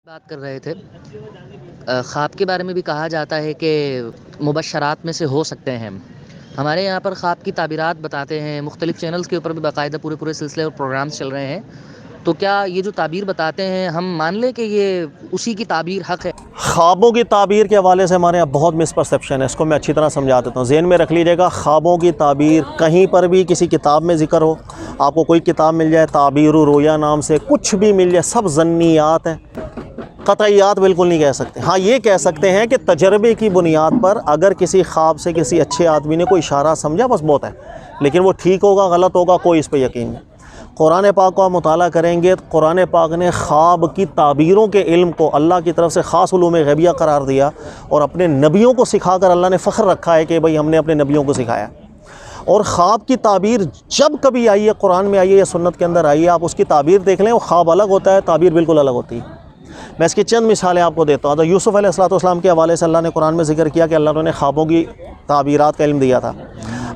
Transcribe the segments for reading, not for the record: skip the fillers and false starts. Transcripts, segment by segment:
بات کر رہے تھے خواب کے بارے میں بھی کہا جاتا ہے کہ مبشرات میں سے ہو سکتے ہیں. ہمارے یہاں پر خواب کی تعبیرات بتاتے ہیں، مختلف چینلز کے اوپر بھی باقاعدہ پورے سلسلے اور پروگرامز چل رہے ہیں. تو کیا یہ جو تعبیر بتاتے ہیں ہم مان لیں کہ یہ اسی کی تعبیر حق ہے؟ خوابوں کی تعبیر کے حوالے سے ہمارے یہاں بہت مسپرسیپشن ہے. اس کو میں اچھی طرح سمجھا دیتا ہوں. ذہن میں رکھ لیجیے گا، خوابوں کی تعبیر کہیں پر بھی کسی کتاب میں ذکر ہو، آپ کو کوئی کتاب مل جائے تعبیر الرؤیا نام سے، کچھ بھی مل جائے، سب ظنیات ہیں، قطعیات بالکل نہیں کہہ سکتے. ہاں یہ کہہ سکتے ہیں کہ تجربے کی بنیاد پر اگر کسی خواب سے کسی اچھے آدمی نے کوئی اشارہ سمجھا بس بہت ہے، لیکن وہ ٹھیک ہوگا غلط ہوگا کوئی اس پہ یقین نہیں. قرآن پاک کو آپ مطالعہ کریں گے تو قرآن پاک نے خواب کی تعبیروں کے علم کو اللہ کی طرف سے خاص علوم غیبیہ قرار دیا، اور اپنے نبیوں کو سکھا کر اللہ نے فخر رکھا ہے کہ بھئی ہم نے اپنے نبیوں کو سکھایا. اور خواب کی تعبیر جب کبھی آئی ہے، قرآن میں آئی ہے یا سنت کے اندر آئی ہے، آپ اس کی تعبیر دیکھ لیں، وہ خواب الگ ہوتا ہے، تعبیر بالکل الگ ہوتی ہے. میں اس کی چند مثالیں آپ کو دیتا ہوں. تو یوسف علیہ السلام کے حوالے سے اللہ نے قرآن میں ذکر کیا کہ اللہ نے خوابوں کی تعبیرات کا علم دیا تھا.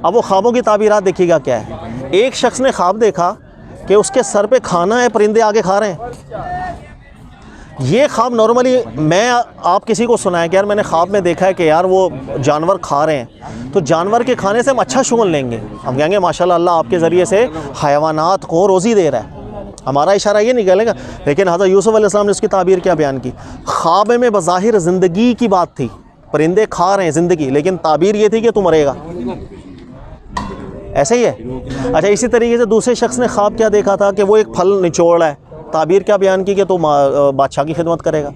اب وہ خوابوں کی تعبیرات دیکھیے گا کیا ہے. ایک شخص نے خواب دیکھا کہ اس کے سر پہ کھانا ہے، پرندے آگے کھا رہے ہیں. یہ خواب نارملی میں آپ کسی کو سنائیں کہ یار میں نے خواب میں دیکھا ہے کہ یار وہ جانور کھا رہے ہیں، تو جانور کے کھانے سے ہم اچھا شغل لیں گے، ہم کہیں گے ماشاءاللہ اللہ آپ کے ذریعے سے حیوانات کو روزی دے رہا ہے، ہمارا اشارہ یہ نکلے گا. لیکن حضرت یوسف علیہ السلام نے اس کی تعبیر کیا بیان کی؟ خواب میں بظاہر زندگی کی بات تھی، پرندے کھا رہے ہیں زندگی، لیکن تعبیر یہ تھی کہ تو مرے گا. ایسے ہی ہے. اچھا اسی طریقے سے دوسرے شخص نے خواب کیا دیکھا تھا کہ وہ ایک پھل نچوڑ رہا ہے، تعبیر کیا بیان کی کہ تو بادشاہ کی خدمت کرے گا.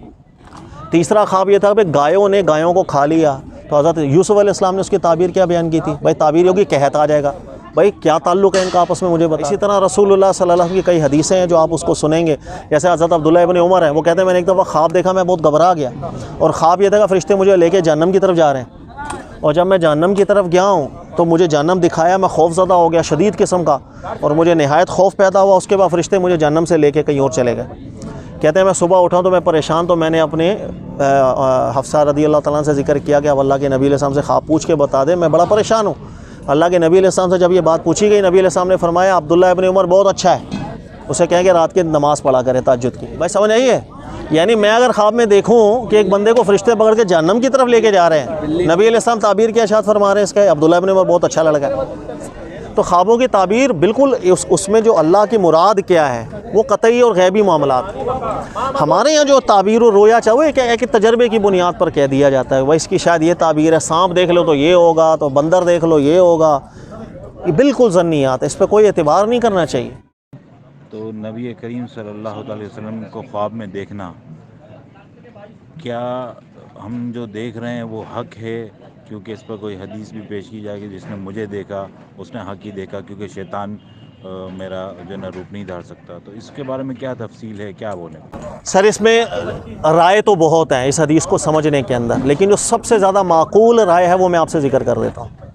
تیسرا خواب یہ تھا کہ گایوں نے گایوں کو کھا لیا، تو حضرت یوسف علیہ السلام نے اس کی تعبیر کیا بیان کی تھی؟ بھائی تعبیر ہوگی قحط آ جائے گا. بھائی کیا تعلق ہے ان کا آپس میں مجھے بتا. اسی طرح رسول اللہ صلی اللہ علیہ وسلم کی کئی حدیثیں ہیں جو آپ اس کو سنیں گے. جیسے حضرت عبداللہ ابن عمر ہیں، وہ کہتے ہیں میں نے ایک دفعہ خواب دیکھا، میں بہت گھبرا گیا، اور خواب یہ تھا کہ فرشتے مجھے لے کے جہنم کی طرف جا رہے ہیں، اور جب میں جہنم کی طرف گیا ہوں تو مجھے جہنم دکھایا، میں خوف زدہ ہو گیا شدید قسم کا، اور مجھے نہایت خوف پیدا ہوا. اس کے بعد فرشتے مجھے جہنم سے لے کے کہیں اور چلے گئے. کہتے ہیں میں صبح اٹھا تو میں پریشان، تو میں نے اپنے حفصہ رضی اللہ تعالیٰ سے ذکر کیا کہ اب اللہ کے نبی علیہ السلام سے خواب پوچھ کے بتا دے، میں بڑا پریشان ہوں. اللہ کے نبی علیہ السلام سے جب یہ بات پوچھی گئی، نبی علیہ السلام نے فرمایا عبداللہ ابن عمر بہت اچھا ہے، اسے کہیں کہ رات کی نماز پڑھا کرے تہجد کی. بھائی سمجھ آئی ہے؟ یعنی میں اگر خواب میں دیکھوں کہ ایک بندے کو فرشتے پکڑ کے جہنم کی طرف لے کے جا رہے ہیں، نبی علیہ السلام تعبیر کیا ارشاد فرما رہے ہیں اس کا؟ عبداللہ ابن عمر بہت اچھا لڑکا ہے. تو خوابوں کی تعبیر بالکل اس میں جو اللہ کی مراد کیا ہے وہ قطعی اور غیبی معاملات. ہمارے یہاں جو تعبیر و رویا چاہے وہ ایک تجربے کی بنیاد پر کہہ دیا جاتا ہے، وہ اس کی شاید یہ تعبیر ہے، سانپ دیکھ لو تو یہ ہوگا، تو بندر دیکھ لو یہ ہوگا. یہ بالکل ظنیات ہے، اس پہ کوئی اعتبار نہیں کرنا چاہیے. تو نبی کریم صلی اللہ علیہ وسلم کو خواب میں دیکھنا، کیا ہم جو دیکھ رہے ہیں وہ حق ہے؟ کیونکہ اس پر کوئی حدیث بھی پیش کی جائے گی جس نے مجھے دیکھا اس نے حق ہی دیکھا، کیونکہ شیطان میرا جو ہے روپ نہیں دھار سکتا. تو اس کے بارے میں کیا تفصیل ہے، کیا بولیں؟ سر اس میں رائے تو بہت ہیں اس حدیث کو سمجھنے کے اندر، لیکن جو سب سے زیادہ معقول رائے ہے وہ میں آپ سے ذکر کر دیتا ہوں.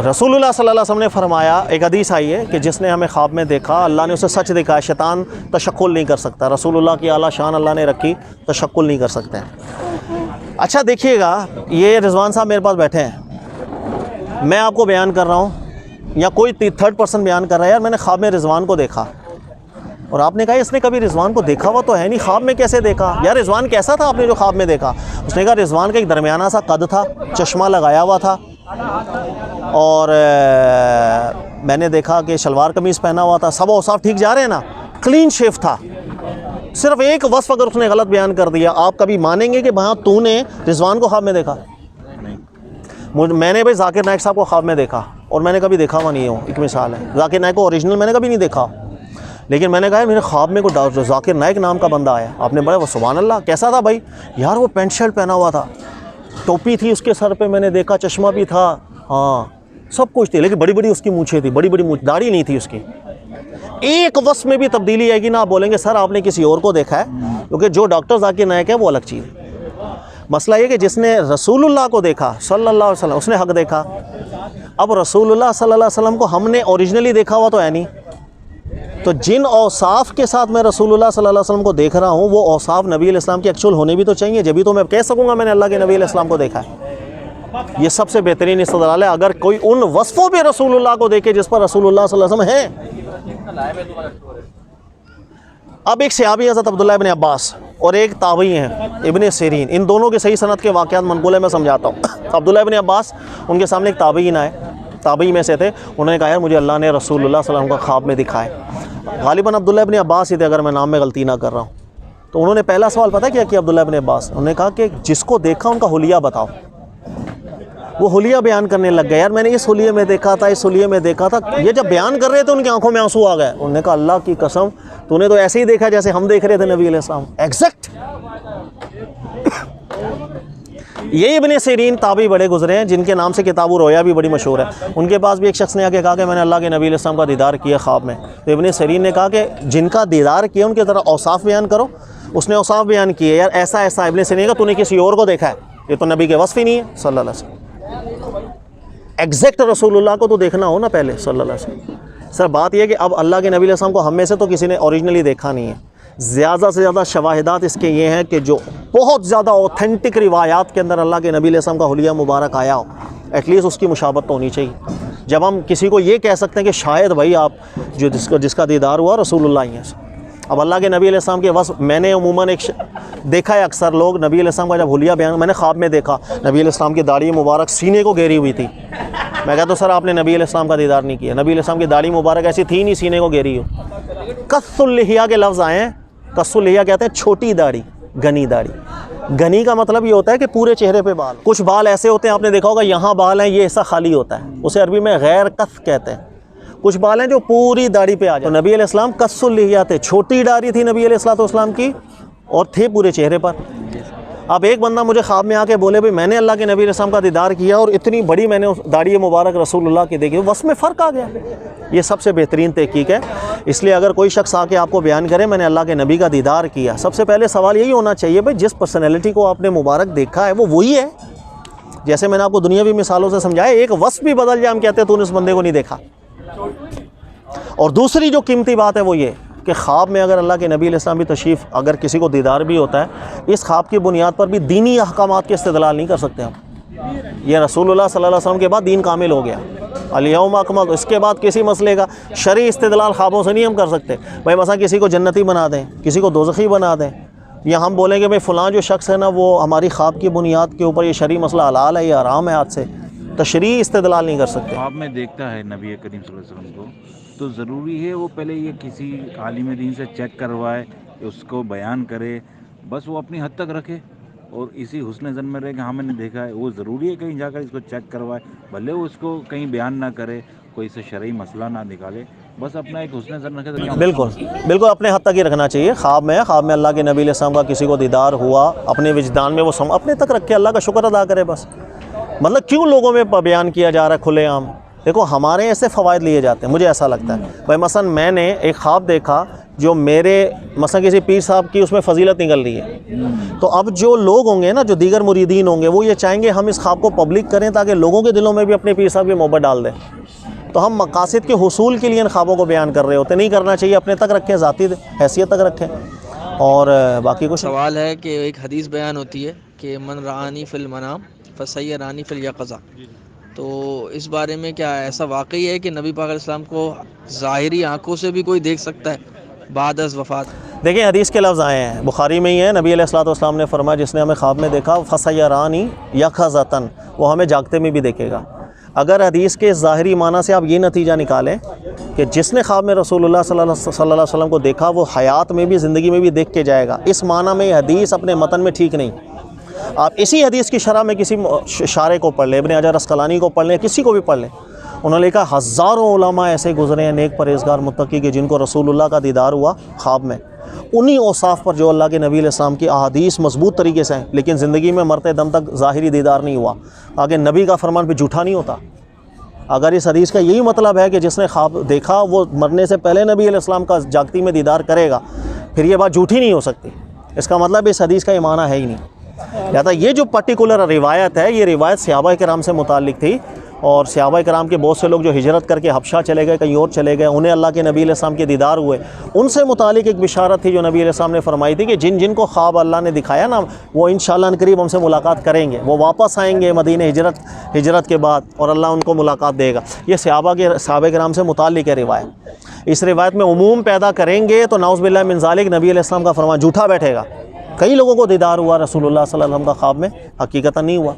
رسول اللہ صلی اللہ علیہ وسلم نے فرمایا، ایک حدیث آئی ہے کہ جس نے ہمیں خواب میں دیکھا اللہ نے اسے سچ دکھایا، شیطان تشکل نہیں کر سکتا. رسول اللہ کی اعلیٰ شان اللہ نے رکھی، تشکل نہیں کر سکتے ہیں. اچھا دیکھیے گا، یہ رضوان صاحب میرے پاس بیٹھے ہیں، میں آپ کو بیان کر رہا ہوں یا کوئی تھرڈ پرسن بیان کر رہا ہے، یار میں نے خواب میں رضوان کو دیکھا، اور آپ نے کہا اس نے کبھی رضوان کو دیکھا ہوا تو ہے نہیں، خواب میں کیسے دیکھا؟ یار رضوان کیسا تھا آپ نے جو خواب میں دیکھا؟ اس نے کہا رضوان کا ایک درمیانہ سا قد تھا، چشمہ لگایا ہوا تھا، اور میں نے دیکھا کہ شلوار قمیض پہنا ہوا تھا، سب اوصاف ٹھیک جا رہے ہیں نا، کلین شیف تھا. صرف ایک وصف اگر اس نے غلط بیان کر دیا، آپ کبھی مانیں گے کہ ہاں تو نے رضوان کو خواب میں دیکھا؟ میں نے بھائی ذاکر نائک صاحب کو خواب میں دیکھا، اور میں نے کبھی دیکھا ہوا نہیں ہوں. ایک مثال ہے، ذاکر نائک کو اوریجنل میں نے کبھی نہیں دیکھا، لیکن میں نے کہا میرے خواب میں کوئی ذاکر نائک نام کا بندہ آیا. آپ نے بڑا وہ سبحان اللہ کیسا تھا بھائی؟ یار وہ پینٹ شرٹ پہنا ہوا تھا، ٹوپی تھی اس کے سر پہ، میں نے دیکھا چشمہ بھی تھا، ہاں سب کچھ تھی، لیکن بڑی بڑی اس کی مونچھیں تھی، بڑی بڑی مونچھ، داڑھی نہیں تھی اس کی. ایک وصف میں بھی تبدیلی آئے گی نا، آپ بولیں گے سر آپ نے کسی اور کو دیکھا ہے، کیونکہ جو ڈاکٹر ذاکر نائک ہے وہ الگ چیز ہے. مسئلہ یہ کہ جس نے رسول اللہ کو دیکھا صلی اللہ علیہ وسلم اس نے حق دیکھا. اب رسول اللہ صلی اللہ علیہ وسلم کو ہم نے اوریجنلی دیکھا ہوا تو ہے نہیں، تو جن اوصاف کے ساتھ میں رسول اللہ صلی اللہ علیہ وسلم کو دیکھ رہا ہوں وہ اوصاف نبی علیہ السلام کے ایکچوئل ہونے بھی تو چاہیے، جبھی تو میں کہہ سکوں گا میں نے اللہ کے نبی علیہ السلام کو دیکھا ہے. یہ سب سے بہترین استدلال ہے. اگر کوئی ان وصفوں پہ رسول اللہ کو دیکھے جس پر رسول اللہ صلی اللہ علیہ وسلم ہیں، اب ایک صحابی حضرت عبداللہ ابن عباس اور ایک تابعی ہیں ابن سیرین، ان دونوں کے صحیح سند کے واقعات منقول ہے، میں سمجھاتا ہوں۔ عبداللہ ابن عباس، ان کے سامنے ایک تابعین آئے، تابعی میں سے تھے، انہوں نے کہا یار مجھے اللہ نے رسول اللہ صلی اللہ علیہ وسلم کا خواب میں دکھائے۔ غالباً عبداللہ ابن عباس ہی تھے اگر میں نام میں غلطی نہ کر رہا ہوں۔ تو انہوں نے پہلا سوال پتہ کیا کیا عبداللہ ابن عباس؟ انہوں نے کہا کہ جس کو دیکھا ان کا حلیہ بتاؤ۔ وہ حلیہ بیان کرنے لگ گئے، یار میں نے اس حلیے میں دیکھا تھا، اس حلیے میں دیکھا تھا۔ یہ جب بیان کر رہے تھے ان کی آنکھوں میں آنسو آ گئے۔ انہوں نے کہا اللہ کی قسم تو نے تو ایسے ہی دیکھا جیسے ہم دیکھ رہے تھے نبی علیہ السلام، ایگزیکٹ۔ یہی ابن سیرین تابعی بڑے گزرے ہیں جن کے نام سے کتاب الرؤیا بھی بڑی مشہور ہے۔ ان کے پاس بھی ایک شخص نے آ کے کہا کہ میں نے اللہ کے نبی علیہ السلام کا دیدار کیا خواب میں۔ تو ابن سیرین نے کہا کہ جن کا دیدار کیا ان کے ذرا اوصاف بیان کرو۔ اس نے اوصاف بیان کیے، یار ایسا ایسا۔ ابن سیرین نے کہا تو نے کسی اور کو دیکھا ہے؟ یہ تو نبی کے وصف ہی نہیں ہے صلی اللہ علیہ وسلم۔ ایگزیکٹ رسول اللہ کو تو دیکھنا ہو نا پہلے صلی اللہ علیہ وسلم۔ سر بات یہ ہے کہ اب اللہ کے نبی علیہ السلام کو ہم میں سے تو کسی نے اوریجنلی دیکھا نہیں ہے۔ زیادہ سے زیادہ شواہدات اس کے یہ ہیں کہ جو بہت زیادہ اوتھینٹک روایات کے اندر اللہ کے نبی علیہ السلام کا حلیہ مبارک آیا ہو، ایٹ لیسٹ اس کی مشابہت تو ہونی چاہیے۔ جب ہم کسی کو یہ کہہ سکتے ہیں کہ شاید بھائی آپ جو جس کا دیدار ہوا رسول اللہ ہی ہیں۔ اب اللہ کے نبی علیہ السلام کے وصف میں نے عموماً دیکھا ہے اکثر لوگ نبی علیہ السلام کا جب حلیہ بیان، میں نے خواب میں دیکھا نبی علیہ السلام کی داڑھی مبارک سینے کو گھیری ہوئی تھی۔ میں کہتا ہوں سر آپ نے نبی علیہ السلام کا دیدار نہیں کیا، نبی علیہ السلام کی داڑھی مبارک ایسی تھی نہیں سینے کو گھیری ہو۔ قص اللحیہ کے لفظ آئے ہیں، قص اللحیہ کہتے ہیں چھوٹی داڑھی، گھنی داڑھی۔ گھنی کا مطلب یہ ہوتا ہے کہ پورے چہرے پہ بال، کچھ بال ایسے ہوتے ہیں آپ نے دیکھا ہوگا یہاں بال ہیں یہ حصہ خالی ہوتا ہے، اسے عربی میں غیر قص کہتے ہیں۔ کچھ بال ہیں جو پوری داڑھی پہ آ جائے۔ تو نبی علیہ السلام قص اللحیہ تھے، چھوٹی داڑھی تھی نبی علیہ السلام کی اور تھے پورے چہرے پر۔ اب ایک بندہ مجھے خواب میں آ کے بولے بھائی میں نے اللہ کے نبی علیہ السلام کا دیدار کیا اور اتنی بڑی میں نے داڑھی مبارک رسول اللہ کی دیکھی، وصف میں فرق آ گیا۔ یہ سب سے بہترین تحقیق ہے۔ اس لیے اگر کوئی شخص آ کے آپ کو بیان کرے میں نے اللہ کے نبی کا دیدار کیا، سب سے پہلے سوال یہی ہونا چاہیے بھائی جس پرسنالٹی کو آپ نے مبارک دیکھا ہے وہ وہی ہے۔ جیسے میں نے آپ کو دنیاوی مثالوں سے سمجھایا، ایک وصف بھی بدل جائے ہم کہتے ہیں تو نے اس بندے کو نہیں دیکھا۔ اور دوسری جو قیمتی بات ہے وہ یہ کہ خواب میں اگر اللہ کے نبی علیہ السلام بھی تشریف، اگر کسی کو دیدار بھی ہوتا ہے، اس خواب کی بنیاد پر بھی دینی احکامات کے استدلال نہیں کر سکتے ہم۔ یہ رسول اللہ صلی اللہ علیہ وسلم کے بعد دین کامل ہو گیا، الیوم اکملت، اس کے بعد کسی مسئلے کا شرعی استدلال خوابوں سے نہیں ہم کر سکتے۔ بھائی مثلا کسی کو جنتی بنا دیں، کسی کو دوزخی بنا دیں، یا ہم بولیں کہ بھئی فلاں جو شخص ہے نا وہ ہماری خواب کی بنیاد کے اوپر یہ شرعی مسئلہ حلال ہے یا حرام ہے، آج سے تشریعی استدلال نہیں کر سکتے۔ خواب میں دیکھتا ہے نبی کریم صلی اللہ علیہ وسلم کو تو ضروری ہے وہ پہلے یہ کسی عالم دین سے چیک کروائے، اس کو بیان کرے، بس وہ اپنی حد تک رکھے اور اسی حسن ظن میں رہے کہ ہاں میں نے دیکھا ہے؟ وہ ضروری ہے کہیں جا کر اس کو چیک کروائے، بھلے وہ اس کو کہیں بیان نہ کرے، کوئی سے شرعی مسئلہ نہ نکالے، بس اپنا ایک حسن ظن رکھے۔ بالکل اپنے حد تک ہی رکھنا چاہیے۔ خواب میں اللہ کے نبی علیہ السلام کا کسی کو دیدار ہوا، اپنے وجدان میں وہ اپنے تک رکھے، اللہ کا شکر ادا کرے بس۔ مطلب کیوں لوگوں میں بیان کیا جا رہا ہے کھلے عام؟ دیکھو ہمارے ایسے فوائد لیے جاتے ہیں، مجھے ایسا لگتا ہے بھائی مثلا میں نے ایک خواب دیکھا جو میرے مثلا کسی پیر صاحب کی اس میں فضیلت نکل رہی ہے، تو اب جو لوگ ہوں گے نا، جو دیگر مریدین ہوں گے، وہ یہ چاہیں گے ہم اس خواب کو پبلک کریں تاکہ لوگوں کے دلوں میں بھی اپنے پیر صاحب کی محبت ڈال دیں۔ تو ہم مقاصد کے حصول کے لیے ان خوابوں کو بیان کر رہے ہوتے، نہیں کرنا چاہیے، اپنے تک رکھیں، ذاتی حیثیت تک رکھیں۔ اور باقی کچھ سوال ہے کہ ایک حدیث بیان ہوتی ہے کہ من رآنی فی المنام فسیرانی فی الیقظہ، تو اس بارے میں کیا ایسا واقعی ہے کہ نبی پاک علیہ السلام کو ظاہری آنکھوں سے بھی کوئی دیکھ سکتا ہے بعد از وفات؟ دیکھیں حدیث کے لفظ آئے ہیں، بخاری میں ہی ہے، نبی علیہ الصلوۃ والسلام نے فرمایا جس نے ہمیں خواب میں دیکھا فسیرانی یقظۃ، وہ ہمیں جاگتے میں بھی دیکھے گا۔ اگر حدیث کے ظاہری معنی سے آپ یہ نتیجہ نکالیں کہ جس نے خواب میں رسول اللہ صلی اللہ علیہ وسلم کو دیکھا وہ حیات میں بھی زندگی میں بھی دیکھ کے جائے گا، اس معنی میں یہ حدیث اپنے متن میں ٹھیک نہیں۔ آپ اسی حدیث کی شرح میں کسی شارح کو پڑھ لیں، ابن حجر عسقلانی کو پڑھ لیں، کسی کو بھی پڑھ لیں، انہوں نے لکھا ہزاروں علماء ایسے گزرے ہیں نیک پرہیزگار متقی کہ جن کو رسول اللہ کا دیدار ہوا خواب میں، انہی اوصاف پر جو اللہ کے نبی علیہ السلام کی احادیث مضبوط طریقے سے ہیں، لیکن زندگی میں مرتے دم تک ظاہری دیدار نہیں ہوا۔ آگے نبی کا فرمان پہ جھوٹا نہیں ہوتا۔ اگر اس حدیث کا یہی مطلب ہے کہ جس نے خواب دیکھا وہ مرنے سے پہلے نبی علیہ السلام کا جاگتی میں دیدار کرے گا، پھر یہ بات جھوٹی نہیں ہو سکتی۔ اس کا مطلب اس حدیث کا یہ معنی ہے ہی نہیں۔ لہٰذا یہ جو پرٹیکولر روایت ہے، یہ روایت صحابہ کرام سے متعلق تھی، اور صحابہ کرام کے بہت سے لوگ جو ہجرت کر کے حبشہ چلے گئے، کہیں اور چلے گئے، انہیں اللہ کے نبی علیہ السلام کے دیدار ہوئے، ان سے متعلق ایک بشارت تھی جو نبی علیہ السلام نے فرمائی تھی کہ جن جن کو خواب اللہ نے دکھایا نا وہ انشاءاللہ عنقریب ہم سے ملاقات کریں گے، وہ واپس آئیں گے مدینہ ہجرت کے بعد، اور اللہ ان کو ملاقات دے گا۔ یہ صحابہ کرام سے متعلق ہے روایت۔ اس روایت میں عموم پیدا کریں گے تو نعوذ باللہ من ذالک نبی علیہ السلام کا فرمان جھوٹا بیٹھے گا. کئی لوگوں کو دیدار ہوا رسول اللہ صلی اللہ علیہ وسلم کا خواب میں, حقیقتاً نہیں ہوا,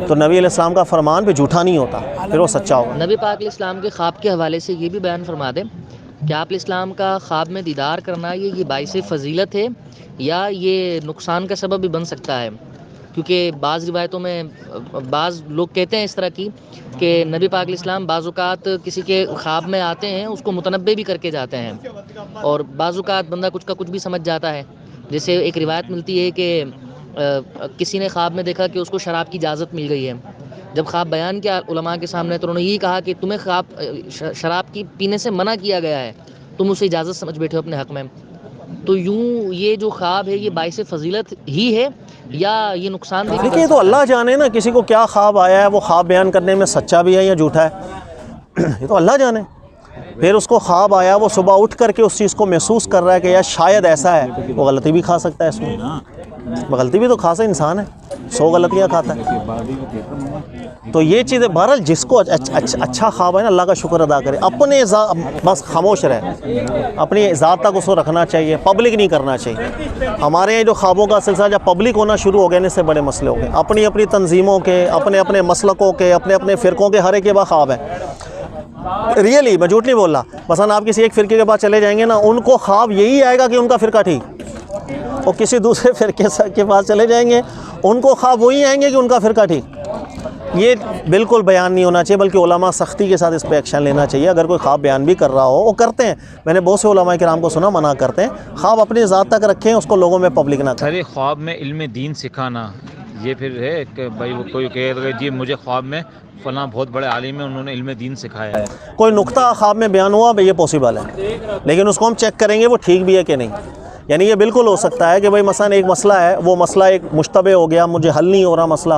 تو نبی علیہ السلام کا فرمان پہ جھوٹا نہیں ہوتا, پھر وہ سچا ہوگا. نبی پاک علیہ السلام کے خواب کے حوالے سے یہ بھی بیان فرما دیں کہ آپ علیہ السلام کا خواب میں دیدار کرنا یہ باعث فضیلت ہے یا یہ نقصان کا سبب بھی بن سکتا ہے؟ کیونکہ بعض روایتوں میں بعض لوگ کہتے ہیں اس طرح کی کہ نبی پاک علیہ السلام بعض اوقات کسی کے خواب میں آتے ہیں, اس کو متنبع بھی کر کے جاتے ہیں, اور بعض اوقات بندہ کچھ کا کچھ بھی سمجھ جاتا ہے. جیسے ایک روایت ملتی ہے کہ کسی نے خواب میں دیکھا کہ اس کو شراب کی اجازت مل گئی ہے. جب خواب بیان کیا علماء کے سامنے تو انہوں نے یہی کہا کہ تمہیں خواب شراب کی پینے سے منع کیا گیا ہے, تم اسے اجازت سمجھ بیٹھے ہو اپنے حق میں. تو یوں یہ جو خواب ہے یہ باعث فضیلت ہی ہے یا یہ نقصان بھی؟ دیکھیے تو اللہ جانے نا کسی کو کیا خواب آیا ہے, وہ خواب بیان کرنے میں سچا بھی ہے یا جھوٹا ہے, یہ تو اللہ جانے. پھر اس کو خواب آیا, وہ صبح اٹھ کر کے اس چیز کو محسوس کر رہا ہے کہ یار شاید ایسا ہے, وہ غلطی بھی کھا سکتا ہے. اس میں غلطی بھی تو کھا سکتا, انسان ہے 100 غلطیاں کھاتا ہے. تو یہ چیزیں بہرحال جس کو اچھا خواب ہے نا اللہ کا شکر ادا کرے, اپنے بس خاموش رہے, اپنی ذات تک اس کو رکھنا چاہیے, پبلک نہیں کرنا چاہیے. ہمارے یہاں جو خوابوں کا سلسلہ جب پبلک ہونا شروع ہو گیا نا, اس سے بڑے مسئلے ہو گئے. اپنی اپنی تنظیموں کے, اپنے اپنے مسلکوں کے, اپنے اپنے فرقوں کے ہر ایک کے بعد خواب ہے. ریئلی میں جھوٹ نہیں بول رہا. مثلا آپ کسی ایک فرقے کے پاس چلے جائیں گے نا, ان کو خواب یہی آئے گا کہ ان کا فرقہ ٹھیک, اور کسی دوسرے فرقے کے پاس چلے جائیں گے, ان کو خواب وہی آئیں گے کہ ان کا فرقہ ٹھیک. یہ بالکل بیان نہیں ہونا چاہیے, بلکہ علماء سختی کے ساتھ اس پہ ایکشن لینا چاہیے. اگر کوئی خواب بیان بھی کر رہا ہو, وہ کرتے ہیں, میں نے بہت سے علماء کرام کو سنا منع کرتے ہیں, خواب اپنی ذات تک رکھیں, اس کو لوگوں میں پبلک نہ کریں. سر خواب میں علم دین سکھانا یہ پھر ہے کہ بھائی وہ کوئی کہے گا جی مجھے خواب میں فلاں بہت بڑے عالم ہیں انہوں نے علم دین سکھایا ہے. کوئی نقطہ خواب میں بیان ہوا بھائی یہ پاسبل ہے, لیکن اس کو ہم چیک کریں گے وہ ٹھیک بھی ہے کہ نہیں. یعنی یہ بالکل ہو سکتا ہے کہ بھائی مثلا ایک مسئلہ ہے, وہ مسئلہ ایک مشتبہ ہو گیا, مجھے حل نہیں ہو رہا مسئلہ.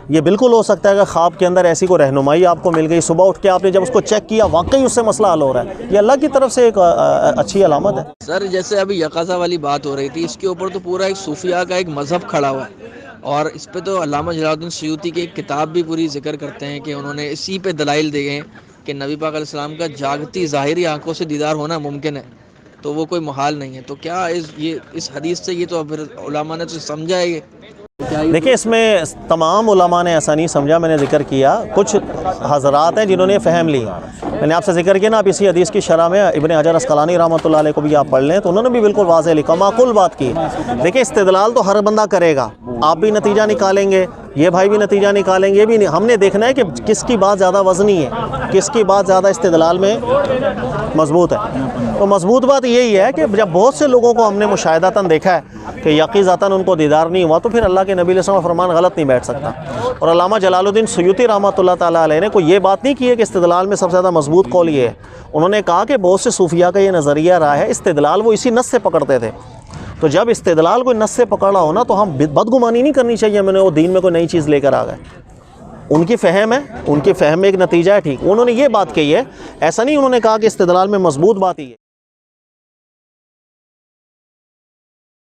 یہ بالکل ہو سکتا ہے کہ خواب کے اندر ایسی کوئی رہنمائی آپ کو مل گئی, صبح اٹھ کے آپ نے جب اس کو چیک کیا واقعی اس سے مسئلہ حل ہو رہا ہے. یہ اللہ کی طرف سے ایک اچھی علامت ہے. سر جیسے ابھی یقظہ والی بات ہو رہی تھی, اس کے اوپر تو پورا ایک صوفیہ کا ایک مذہب کھڑا ہوا ہے, اور اس پہ تو علامہ جلال الدین سیوطی کی ایک کتاب بھی پوری ذکر کرتے ہیں کہ انہوں نے اسی پہ دلائل دیے ہیں کہ نبی پاک علیہ السلام کا جاگتی ظاہری آنکھوں سے دیدار ہونا ممکن ہے, تو وہ کوئی محال نہیں ہے. تو کیا اس حدیث سے یہ تو پھر علماء نے تو سمجھا ہے. دیکھیں اس میں تمام علماء نے ایسا نہیں سمجھا, میں نے ذکر کیا کچھ حضرات ہیں جنہوں نے فہم لی. میں نے آپ سے ذکر کیا نا, آپ اسی حدیث کی شرح میں ابن حجر اسقلانی رحمۃ اللہ علیہ کو بھی آپ پڑھ لیں تو انہوں نے بھی بالکل واضح لکھا, معقول بات کی. دیکھیں استدلال تو ہر بندہ کرے گا, آپ بھی نتیجہ نکالیں گے, یہ بھائی بھی نتیجہ نکالیں گے, یہ بھی نہیں. ہم نے دیکھنا ہے کہ کس کی بات زیادہ وزنی ہے, کس کی بات زیادہ استدلال میں مضبوط ہے. تو مضبوط بات یہی ہے کہ جب بہت سے لوگوں کو ہم نے مشاہداتاً دیکھا ہے کہ یقیزاتاً ان کو دیدار نہیں ہوا, تو پھر اللہ کے نبی علیہ السلام کا فرمان غلط نہیں بیٹھ سکتا. اور علامہ جلال الدین سیوطی رحمۃ اللہ تعالیٰ علیہ نے کوئی یہ بات نہیں کی ہے کہ استدلال میں سب سے زیادہ مضبوط قول یہ ہے. انہوں نے کہا کہ بہت سے صوفیہ کا یہ نظریہ رہا ہے, استدلال وہ اسی نص سے پکڑتے تھے. تو جب استدلال کوئی نص سے پکڑا ہونا تو ہم بدگمانی نہیں کرنی چاہیے میں نے وہ دین میں کوئی نئی چیز لے کر آ گئے. ان کی فہم ہے, ان کی فہم میں ایک نتیجہ ہے ٹھیک, انہوں نے یہ بات کہی ہے, ایسا نہیں انہوں نے کہا کہ استدلال میں مضبوط بات ہی ہے.